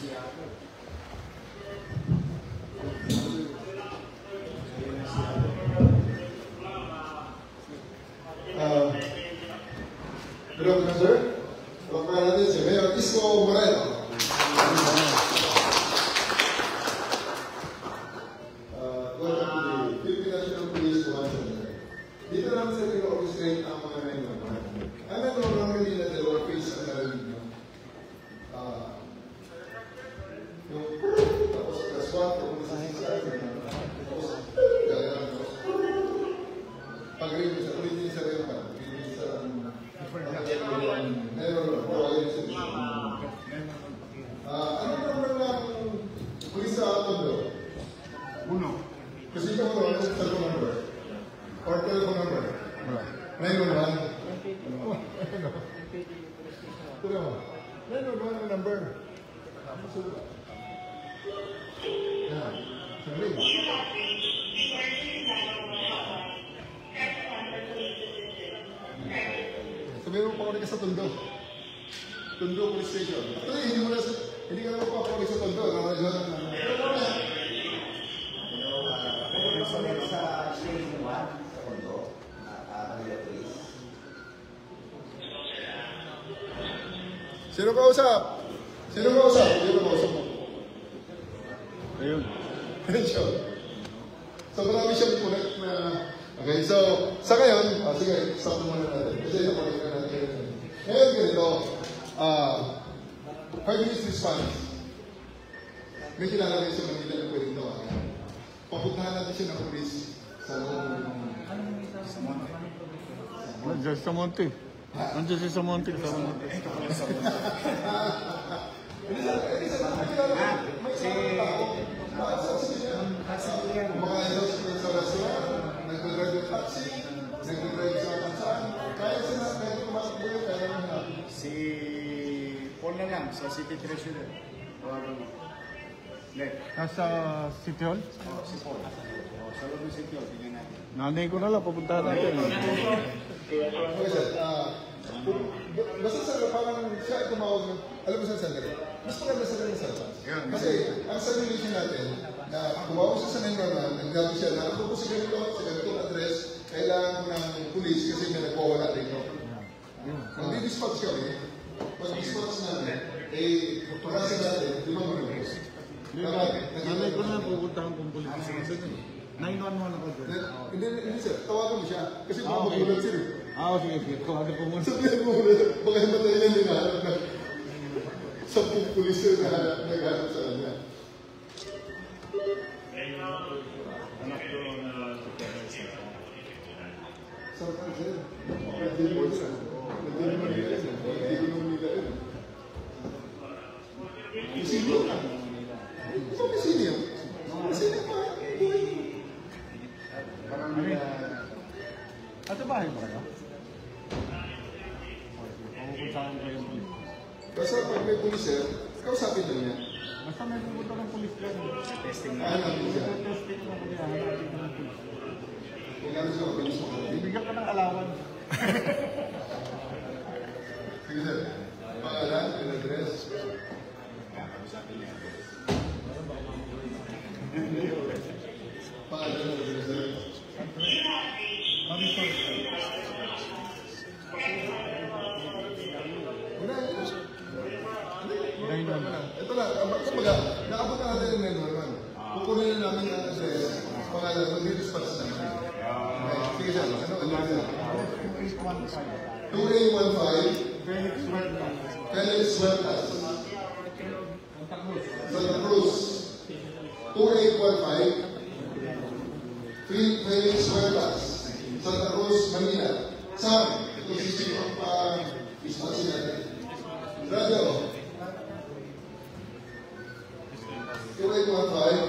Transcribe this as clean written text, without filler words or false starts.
Good afternoon, sir. Welcome natin si Mayor Isko Moreno. Welcome to the Philippine National Police Command. Dito namin sa pino-orchestrate ang mga member. Ang member normally na dalawang face ang narinig nyo. Yung tapos plus 1, tapos sa 6, tapos pag-rin sa ulitin sa rin pa. Ano naman lang pulis sa Tondo? Uno. Kasi ikaw ito, ano sa telephone number? Or telephone number? 911? Ito naman. 911 ang number. Yan. Sorry. Sabihin mo pa ako sa Tondo. Tondo Police Station. Actually, hindi ka naman pa ako sa Tondo. Sa Station 1, sa Tondo, Manila Police. Sino kausap? Sino kausap? Sino kausap mo? Ayun. Ayun. So, marami siyang punat na... Okay, so, sa ngayon, sige, stop muna natin. Kasi napakita natin. Ngayon ganito, 5 minutes response. May kilala rin sa Manila na pwedeng tawagan. Papuntahan natin siya ng police sa loob ng... Nandiyan sa Monte. Nandiyan siya sa Monte. Kumakain sa restaurant, nag-drive yung taxi, nag-drive sa kansaan. Kaya sila, kaya tumatakbo yun, kaya naman natin. Si Paul na lang, sa City Treasurer. Nasa City Hall? Oo, si Paul. Sa loob ng City Hall, tingnan natin. Nanay ko na lang, papuntahan natin. Okay, sir. Basta sir, parang siya tumawag ng, alam mo sir, sandali. Mas maganda sa kanyang sir. Kasi ang simulation natin, na tumawag siya sa memberman, naggabi siya na ako po sa ganitong address, kailangan ko ng police kasi may nagpawala rito. Mag-dispatch kami, pag-dispatch namin, pagkasa natin, di ba mag-dispatch? Nanay ko na lang, pupuntahan kong police. 911 ako doon. Hindi sir, tawagan mo siya. Kasi baka magulat sir. Sige. Tawagan po muna. Sabihin mo muna, baka himatay lang hinahanap na 10 pulis na naghanap sa kanya. Anak ko na Saan ka sir? Hindi mo nila. Hindi mo nila. Hindi mo nila yun. Isilyo ka. Ito isilyo. Isilyo ka. Ate bahay ba kayo? Pupuntahan ko yung police. Basta pag may pulis sir, kausapin lang niya. Basta may pupunta ng police lang. testing na. Hanapin siya. Testing lang kaya hanapin ko ng police. Kailangan siya mabilis mo. Bibigyan ka ng alawan. Sige sir. Pangalan, address. Pangalan, address sir. Ito lang, kumbaga, nakabot na natin yung member man. Kukunin na namin ang address, pangalan, mag-dispatch na namin. Okay, sige sir, ano address? 2815 Felix Huertas, Santa Cruz. 2815 Felix Huertas, Santa Cruz, Manila. Sir, ito si Chief of dispatch natin. Radio. 2815